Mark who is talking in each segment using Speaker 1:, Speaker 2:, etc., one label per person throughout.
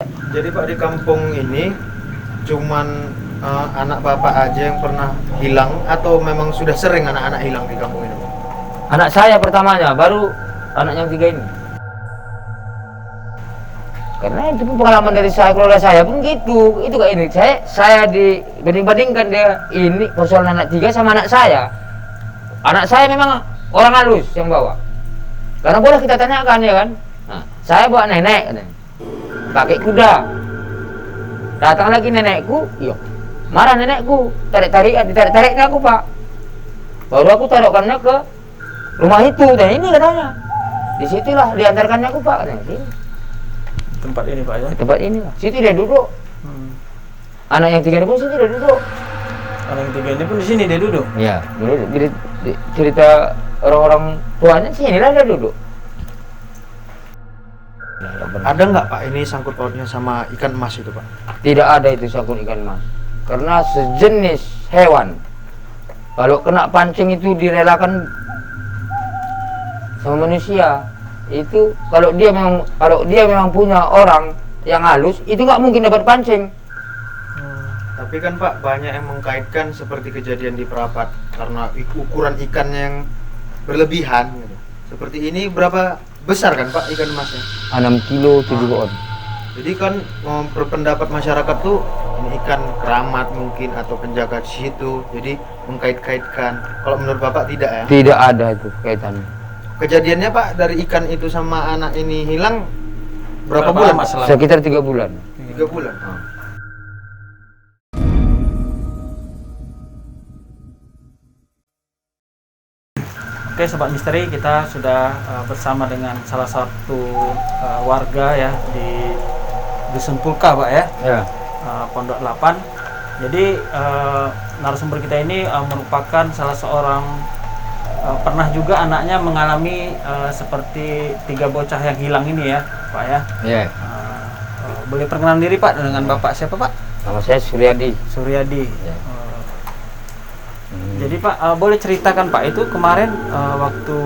Speaker 1: Jadi Pak, di kampung ini cuman anak Bapak aja yang pernah hilang atau memang sudah sering anak-anak hilang di kampung ini, Pak?
Speaker 2: Anak saya pertamanya, baru anak yang tiga ini. Karena itu pun pengalaman dari saya, keluarga saya pun gitu. Itu kayak ini, saya dibanding-bandingkan dia ini persoalan anak tiga sama anak saya. Anak saya memang orang halus yang bawa. Karena boleh kita tanyakan ya kan. Nah, saya bawa nenek katanya, pakai kuda. Datang lagi nenekku, iya. Marah nenekku, ditarik-tariknya aku, Pak. Baru aku taruhkannya ke rumah itu, dan ini katanya. Disitulah diantarkannya aku, Pak, katanya. Sini.
Speaker 1: Tempat ini, Pak, ya?
Speaker 2: Tempat ini lah. Situ dia duduk. Anak yang tiga ini pun situ dia duduk.
Speaker 1: Anak yang tiga ini pun di sini dia duduk?
Speaker 2: Iya, dulu cerita orang-orang tuanya sinilah dia duduk.
Speaker 1: Ada nggak, Pak, ini sangkut pautnya sama ikan emas itu, Pak?
Speaker 2: Tidak ada itu sangkut ikan emas. Karena sejenis hewan. Kalau kena pancing itu direlakan sama manusia. Itu kalau dia memang punya orang yang halus, itu nggak mungkin dapat pancing.
Speaker 1: Tapi kan, Pak, banyak yang mengkaitkan seperti kejadian di Perapat karena ukuran ikannya yang berlebihan gitu. Seperti ini berapa besar kan, Pak, ikan emasnya?
Speaker 2: 6 kilo 7 on.
Speaker 1: Jadi kan berpendapat masyarakat tuh ini ikan keramat mungkin atau penjaga di situ. Jadi mengkait-kaitkan. Kalau menurut Bapak tidak ya?
Speaker 2: Tidak ada itu kaitannya.
Speaker 1: Kejadiannya, Pak, dari ikan itu sama anak ini hilang berapa bulan, Pak?
Speaker 2: Sekitar 3 bulan.
Speaker 1: 3 bulan.
Speaker 3: Oke, Sobat Misteri, kita sudah bersama dengan salah satu warga ya di Dusun Pulka, Pak ya,
Speaker 2: Ya.
Speaker 3: Pondok 8. Jadi narasumber kita ini merupakan salah seorang pernah juga anaknya mengalami seperti 3 bocah yang hilang ini ya, Pak ya.
Speaker 2: Iya.
Speaker 3: Boleh perkenalan diri, Pak, dengan Bapak siapa, Pak?
Speaker 2: Nama saya Suryadi.
Speaker 3: Suryadi.
Speaker 2: Ya.
Speaker 3: Jadi Pak, boleh ceritakan Pak, itu kemarin waktu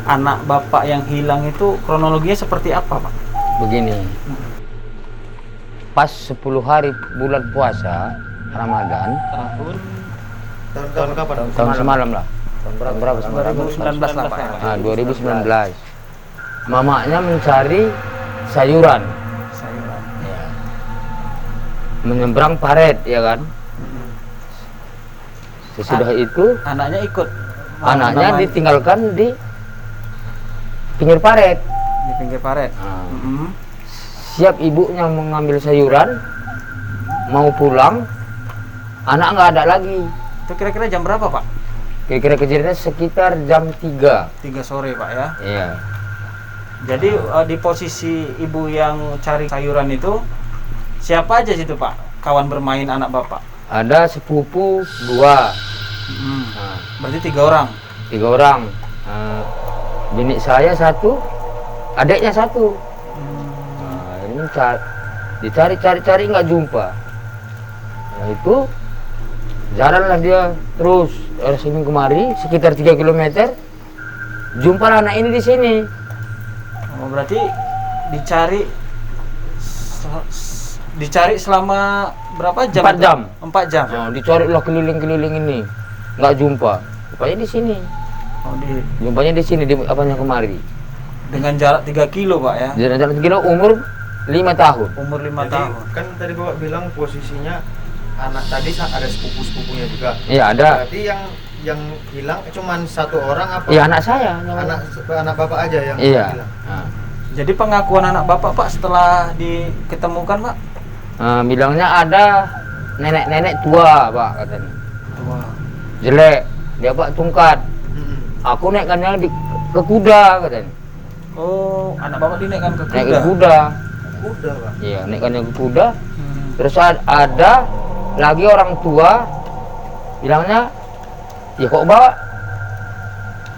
Speaker 3: anak Bapak yang hilang itu kronologinya seperti apa, Pak?
Speaker 2: Begini. Pas 10 hari bulan puasa Ramadan,
Speaker 1: Tahun kapan?
Speaker 2: tahun semalam lah. Tahun berapa?
Speaker 3: 2019 lah, Pak.
Speaker 2: Nah, 2019. Mamanya mencari sayuran.
Speaker 3: Sayuran.
Speaker 2: Ya. Menyeberang paret, ya kan? Sesudah itu
Speaker 3: Anaknya ikut.
Speaker 2: anaknya
Speaker 3: Mamanya
Speaker 2: ditinggalkan di pinggir paret.
Speaker 3: di pinggir paret.
Speaker 2: Siap ibunya mengambil sayuran, mau pulang, anak nggak ada lagi.
Speaker 3: Itu kira-kira jam berapa, Pak?
Speaker 2: Kira-kira kejadiannya sekitar jam 3.
Speaker 3: 3 sore, Pak ya.
Speaker 2: Iya.
Speaker 3: Jadi di posisi ibu yang cari sayuran itu siapa aja situ, Pak? Kawan bermain anak Bapak?
Speaker 2: Ada sepupu 2. Nah,
Speaker 3: Berarti 3 orang.
Speaker 2: 3 orang. Bini saya 1, adiknya 1. Nah, ini dicari nggak jumpa. Nah, itu jalanlah dia terus dari sini kemari sekitar 3 km. Jumpalah anak ini di sini.
Speaker 3: Oh, berarti dicari selama berapa jam?
Speaker 2: 4 jam.
Speaker 3: 4 jam.
Speaker 2: Nah, dicarilah keliling-keliling ini, nggak jumpa. Rupanya di sini.
Speaker 3: Oh,
Speaker 2: Jumpanya di sini, di apanya kemari.
Speaker 3: dengan jarak 3 kilo, Pak ya.
Speaker 2: Jalan-jalan segini umur 5 tahun.
Speaker 3: Umur 5
Speaker 1: Jadi
Speaker 3: tahun.
Speaker 1: kan tadi Bapak bilang posisinya anak tadi ada sepupu-sepupunya juga.
Speaker 2: Iya ada.
Speaker 1: Berarti yang hilang cuman 1 orang apa?
Speaker 2: Iya anak saya.
Speaker 1: Anak Bapak aja yang
Speaker 2: Iya.
Speaker 1: hilang.
Speaker 2: Nah,
Speaker 3: Jadi pengakuan anak Bapak, Pak, setelah diketemukan, Pak?
Speaker 2: bilangnya ada nenek-nenek tua, Pak, katanya.
Speaker 3: Wah.
Speaker 2: Jelek, dia Pak tungkat. Aku naikkannya ke kuda, katanya.
Speaker 3: Oh, anak Bapak dinaikkan ke
Speaker 2: Naik ke
Speaker 3: kuda.
Speaker 2: kuda.
Speaker 1: Udah, Pak.
Speaker 2: Iya, naikkannya ke kuda.
Speaker 3: Hmm.
Speaker 2: Terus ada lagi orang tua bilangnya, ya kok bawa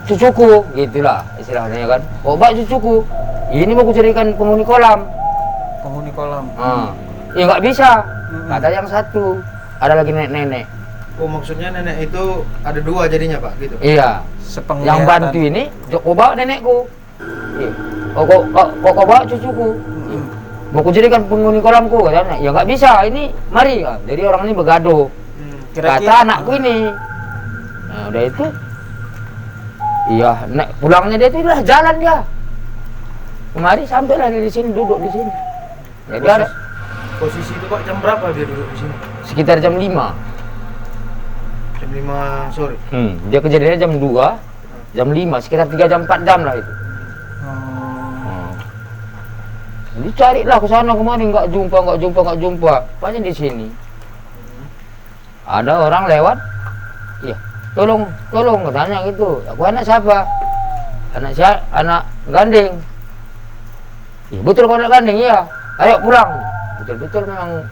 Speaker 2: cucuku, gitulah istilahnya ya kan. Kok bawa cucuku? Ini mau kucarikan penghuni kolam.
Speaker 3: Penghuni kolam.
Speaker 2: Ya nggak bisa. Kata yang 1, ada lagi nenek-nenek.
Speaker 1: Oh, maksudnya nenek itu ada 2 jadinya, Pak, gitu.
Speaker 2: Iya.
Speaker 3: Sepenglihatan.
Speaker 2: Yang bantu ini, kok bawa nenekku? Iya. Kok bawa cucuku? Iya. mau kujadikan penghuni kolamku katanya. Ya nggak bisa, ini mari. Jadi orang ini begaduh. Kata anakku ini. Nah udah itu, iya, pulangnya dia itu udah jalan dia. Kemari sampailah dia di sini, duduk di sini. Jadi ada
Speaker 1: Posisi itu Pak jam berapa dia duduk di sini?
Speaker 2: sekitar jam 5.
Speaker 1: Jam 5 sore.
Speaker 2: Dia kejadiannya jam 2, jam 5, sekitar 3 jam 4 jam lah itu. Jadi carilah ke sana kemari, nggak jumpa. Banyak di sini. Ada orang lewat, iya, tolong katanya gitu. Aku anak siapa? Anak gandeng. Ya, betul kau anak gandeng ya. Ayo pulang. Betul memang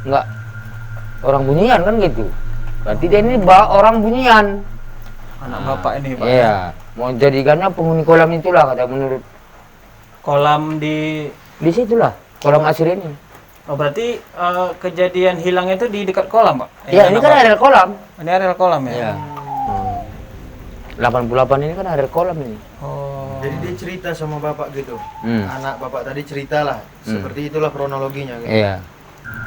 Speaker 2: nggak orang bunyian kan gitu. Berarti dia ini orang bunyian.
Speaker 3: Anak bapak ini Pak.
Speaker 2: Iya, mau jadikannya penghuni kolam itulah kata menurut.
Speaker 3: Kolam di
Speaker 2: Situlah kolam asir ini.
Speaker 3: Oh berarti kejadian hilang itu di dekat kolam Pak?
Speaker 2: Iya, ini kan areal kolam.
Speaker 3: Ini areal kolam ya?
Speaker 2: Iya. 88 ini kan areal kolam ini.
Speaker 3: Oh.
Speaker 1: Jadi dia cerita sama bapak gitu. Anak bapak tadi ceritalah. Seperti itulah kronologinya gitu.
Speaker 2: Iya.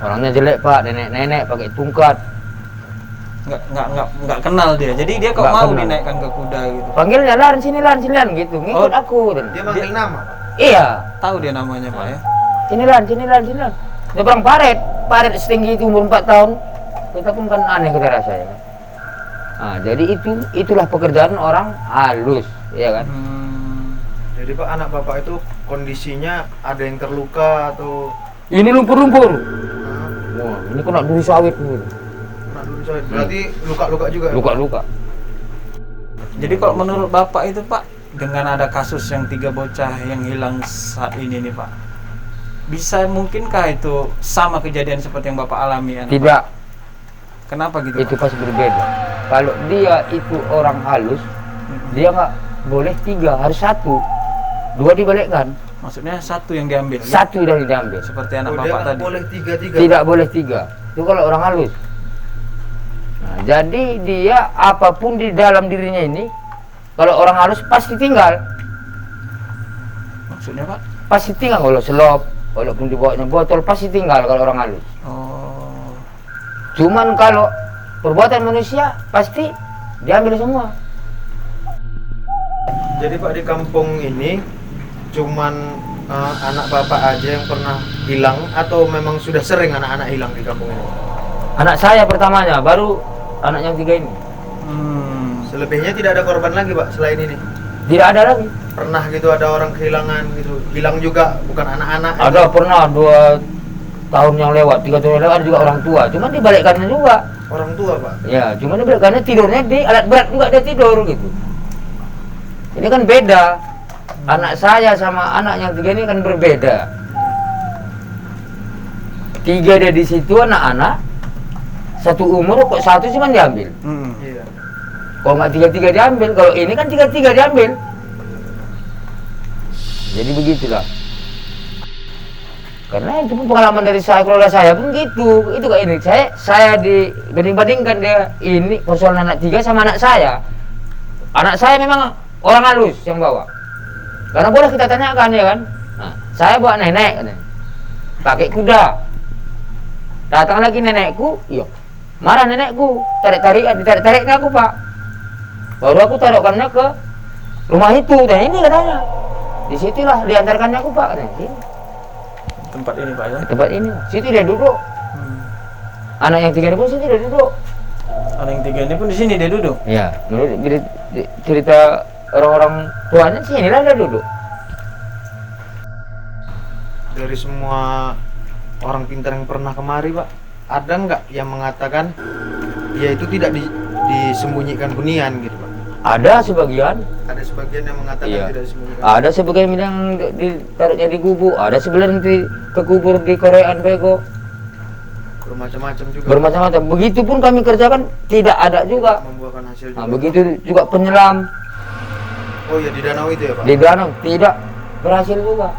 Speaker 2: Orangnya jelek Pak, nenek pakai tungkat.
Speaker 3: Nggak kenal dia. Jadi dia kok
Speaker 2: Nggak
Speaker 3: mau
Speaker 2: kenal.
Speaker 3: dinaikkan ke kuda gitu?
Speaker 2: Panggilnya lan sini gitu, ngikut aku.
Speaker 1: Dia manggil nama Pak.
Speaker 2: Iya.
Speaker 3: Tahu dia namanya Pak ya?
Speaker 2: Sini lan. Nyebrang paret setinggi itu umur 4 tahun. Kita pun kan aneh kita rasa ya. Nah, jadi itulah pekerjaan orang halus, ya kan?
Speaker 1: Jadi Pak anak bapak itu kondisinya ada yang terluka atau
Speaker 2: Ini lumpur-lumpur. Wah, ini kena duri sawit nih.
Speaker 1: kena dulu coy. Berarti luka-luka juga.
Speaker 2: Luka-luka.
Speaker 3: Jadi kalau menurut bapak itu Pak, dengan ada kasus yang 3 bocah yang hilang saat ini nih Pak, bisa mungkinkah itu sama kejadian seperti yang bapak alami ya?
Speaker 2: Tidak,
Speaker 3: Kenapa gitu
Speaker 2: itu
Speaker 3: Pak?
Speaker 2: pasti berbeda. Kalau dia itu orang halus, dia nggak boleh 3, harus 1. 2 dibalikkan.
Speaker 3: Maksudnya 1 yang diambil?
Speaker 2: 1 dari diambil.
Speaker 3: Seperti anak
Speaker 1: Dia
Speaker 3: bapak
Speaker 1: nggak
Speaker 3: tadi?
Speaker 1: boleh 3-3.
Speaker 2: Tidak boleh 3. Itu kalau orang halus. Nah, jadi dia apapun di dalam dirinya ini, kalau orang halus pasti tinggal.
Speaker 3: Maksudnya Pak?
Speaker 2: Pasti tinggal kalau selop, walaupun dibawanya botol pasti tinggal kalau orang halus.
Speaker 3: Oh.
Speaker 2: Cuman kalau perbuatan manusia pasti diambil semua.
Speaker 1: Jadi Pak di kampung ini cuman anak bapak aja yang pernah hilang atau memang sudah sering anak-anak hilang di kampung ini?
Speaker 2: Anak saya pertamanya, baru anak yang 3 ini.
Speaker 1: Selebihnya tidak ada korban lagi Pak selain ini?
Speaker 2: Tidak ada lagi.
Speaker 1: Pernah gitu ada orang kehilangan gitu, hilang juga bukan anak-anak?
Speaker 2: Ada pernah 2 tahun yang lewat, 3 tahun yang lewat ada juga orang tua. Cuman dibalikkannya juga.
Speaker 1: Orang tua Pak?
Speaker 2: Ya, cuman dibalikkannya tidurnya di alat berat juga dia tidur gitu. Ini kan beda. Anak saya sama anak yang 3 ini kan berbeda. 3 dia di situ anak-anak, 1 umur kok 1 cuma diambil.
Speaker 1: Iya.
Speaker 2: Kalau nggak 3-3 diambil, kalau ini kan 3-3 diambil. Jadi begitulah. Karena itu pun pengalaman dari saya, keluarga saya pun gitu. Itu kayak ini. Saya dibanding-bandingkan dia ini persoalan anak 3 sama anak saya. Anak saya memang orang halus yang bawa. Karena boleh kita tanyakan ya kan. Nah, saya bawa nenek katanya. Pakai kuda. Datang lagi nenekku, iya. Marah nenekku, ditarik-tariknya aku Pak. Baru aku taruhkannya ke rumah itu, dan ini katanya. Disitulah diantarkannya aku Pak, katanya. Sini.
Speaker 3: Tempat ini Pak ya?
Speaker 2: Tempat ini, situ dia duduk. Anak yang 3 ini pun situ dia duduk.
Speaker 3: Anak yang 3 ini pun di sini dia duduk?
Speaker 2: Iya, menurut cerita orang-orang tuanya sih inilah dia duduk.
Speaker 1: Dari semua orang pintar yang pernah kemari Pak, ada nggak yang mengatakan dia itu tidak disembunyikan hunian gitu Pak?
Speaker 2: Ada sebagian.
Speaker 1: Ada sebagian yang mengatakan
Speaker 2: Iya.
Speaker 1: tidak disembunyikan.
Speaker 2: Ada sebagian yang ditaruhnya di gubuk, ada sebagian dikubur di Korean Bego.
Speaker 1: Bermacam-macam juga.
Speaker 2: Bermacam-macam. Begitupun kami kerjakan tidak ada juga.
Speaker 1: Membuahkan hasil juga.
Speaker 2: Nah, begitu juga penyelam
Speaker 1: Oh ya di danau itu ya Pak?
Speaker 2: di danau tidak berhasil juga.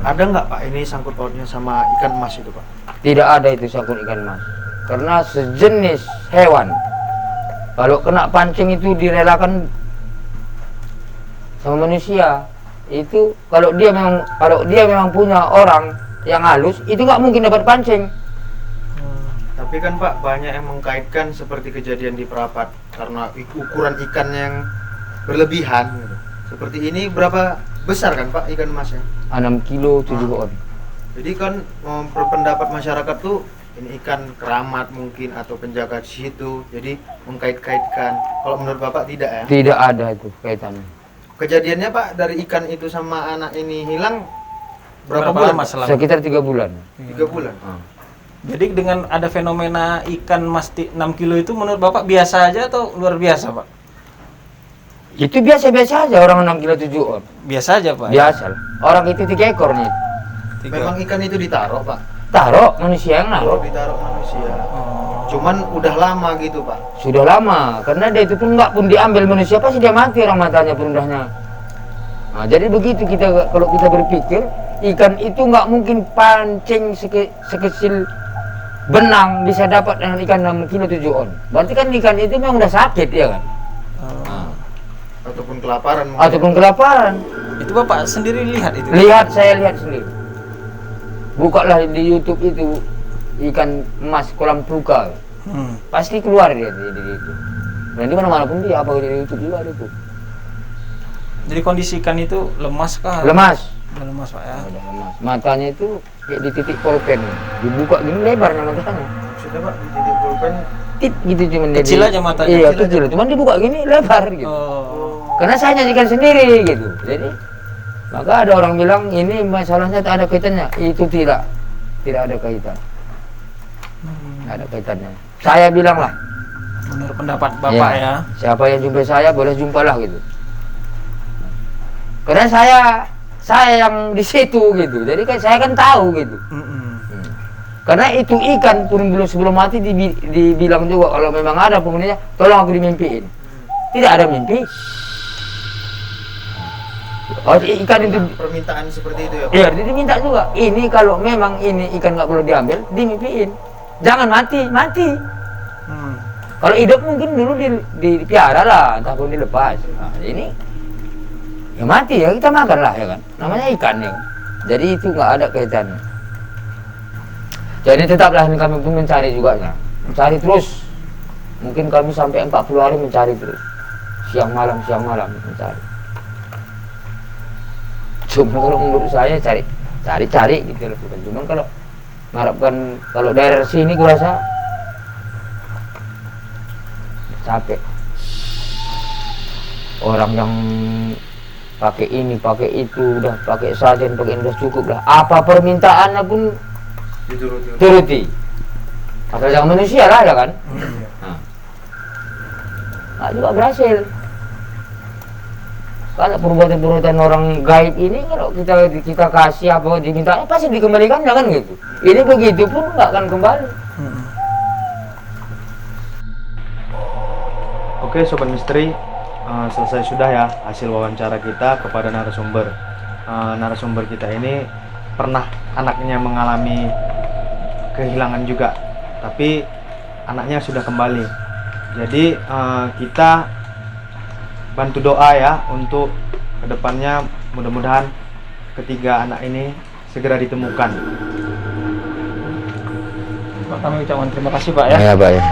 Speaker 1: Ada nggak Pak ini sangkut pautnya sama ikan emas itu Pak?
Speaker 2: Tidak ada itu sangkut ikan mas. Karena sejenis hewan. Kalau kena pancing itu direlakan sama manusia. Itu kalau dia memang punya orang yang halus itu nggak mungkin dapat pancing.
Speaker 1: Tapi kan Pak banyak yang mengkaitkan seperti kejadian di Perapat karena ukuran ikan yang berlebihan gitu. Seperti ini berapa besar kan Pak ikan emasnya?
Speaker 2: 6 kilo 7 on.
Speaker 1: Jadi kan berpendapat masyarakat tuh ini ikan keramat mungkin atau penjaga situ. Jadi mengkait-kaitkan. Kalau menurut Bapak tidak ya?
Speaker 2: Tidak ada itu kaitannya.
Speaker 1: Kejadiannya Pak dari ikan itu sama anak ini hilang berapa
Speaker 3: Berapa
Speaker 1: bulan?
Speaker 3: lama
Speaker 1: Pak?
Speaker 3: selang?
Speaker 2: Sekitar 3 bulan.
Speaker 1: 3 bulan.
Speaker 3: Jadi dengan ada fenomena ikan emas 6 kilo itu menurut Bapak biasa aja atau luar biasa, Pak?
Speaker 2: Itu biasa-biasa aja orang 6 kilo 7 on.
Speaker 3: Biasa aja, Pak.
Speaker 2: Biasa. Orang itu 3 ekor nih.
Speaker 1: Memang ikan itu ditaruh Pak.
Speaker 2: Taruh manusia yang
Speaker 1: Kalau
Speaker 2: naruh.
Speaker 1: ditaruh manusia.
Speaker 3: Oh.
Speaker 1: Cuman udah lama gitu Pak.
Speaker 2: Sudah lama, karena dia itu pun nggak pun diambil manusia pasti dia mati orang matanya perundahnya. Nah, jadi begitu kita kalau kita berpikir ikan itu nggak mungkin pancing sekecil benang bisa dapat dengan ikan 6 kilo 7 on. Berarti kan ikan itu memang udah sakit ya kan?
Speaker 1: Ataupun kelaparan mungkin.
Speaker 2: Ataupun kelaparan.
Speaker 3: Itu Bapak sendiri lihat itu?
Speaker 2: Saya lihat sendiri. Bukalah di YouTube itu ikan emas kolam tuka. Pasti keluar dia di itu. Dan di mana-mana pun dia apa di YouTube juga ada itu.
Speaker 3: Jadi kondisi ikan itu lemas kah?
Speaker 2: Lemas.
Speaker 3: Udah lemas, Pak ya.
Speaker 2: Udah lemas. Matanya itu kayak di titik pulpen. Dibuka gini lebarnya matanya.
Speaker 1: Sudah Pak di titik pulpen.
Speaker 2: Tit gitu cuman
Speaker 3: Kecil
Speaker 2: jadi-
Speaker 3: aja matanya.
Speaker 2: Iya,
Speaker 1: Kecil
Speaker 2: kecil. Cuman dibuka gini lebar gitu.
Speaker 3: Oh.
Speaker 2: Karena saya nyajikan sendiri gitu. Jadi maka ada orang bilang ini masalahnya tak ada kaitannya. Itu tidak ada kaitan. Tidak ada kaitannya. Saya bilang lah,
Speaker 3: Menurut pendapat Bapak ya.
Speaker 2: siapa yang jumpa saya boleh jumpalah gitu. Karena saya yang di situ gitu. Jadi kan saya kan tahu gitu. Karena itu ikan pun sebelum mati dibilang juga kalau memang ada penghuninya, tolong aku dimimpiin. Tidak ada mimpi. Oh, ikan itu
Speaker 1: Permintaan seperti itu ya Pak.
Speaker 2: iya diminta juga. Ini kalau memang ini ikan nggak perlu diambil, dimimpiin. Jangan mati. Kalau hidup mungkin dulu dipiara lah, entah pun dilepas. Nah, ini ya mati ya kita makan lah ya kan. Namanya ikan ya. Jadi itu nggak ada kaitannya. Jadi tetaplah ini kami pun mencari juga ya. Mencari terus. Mungkin kami sampai 40 hari mencari terus. Siang malam mencari. Cuma kalau menurut saya cari gitu loh. Cuma kalau mengharapkan kalau daerah sini gua rasa capek. Orang yang pakai ini, pakai itu, udah pakai sajen, pakai ini udah cukup lah. Apa permintaannya pun turuti. Asal jangan manusia lah ya kan. Nah, juga berhasil. Kalau perbuatan-perbuatan orang gaib ini kalau kita kasih apa dimintanya pasti dikembalikan jangan gitu. Ini begitu pun nggak akan kembali.
Speaker 1: Oke Sobat Misteri, selesai sudah ya hasil wawancara kita kepada narasumber. Narasumber kita ini pernah anaknya mengalami kehilangan juga, tapi anaknya sudah kembali. Jadi kita bantu doa ya untuk kedepannya, mudah-mudahan ketiga anak ini segera ditemukan.
Speaker 3: Kami ucapkan terima kasih Pak ya.
Speaker 2: Ya, Pak ya.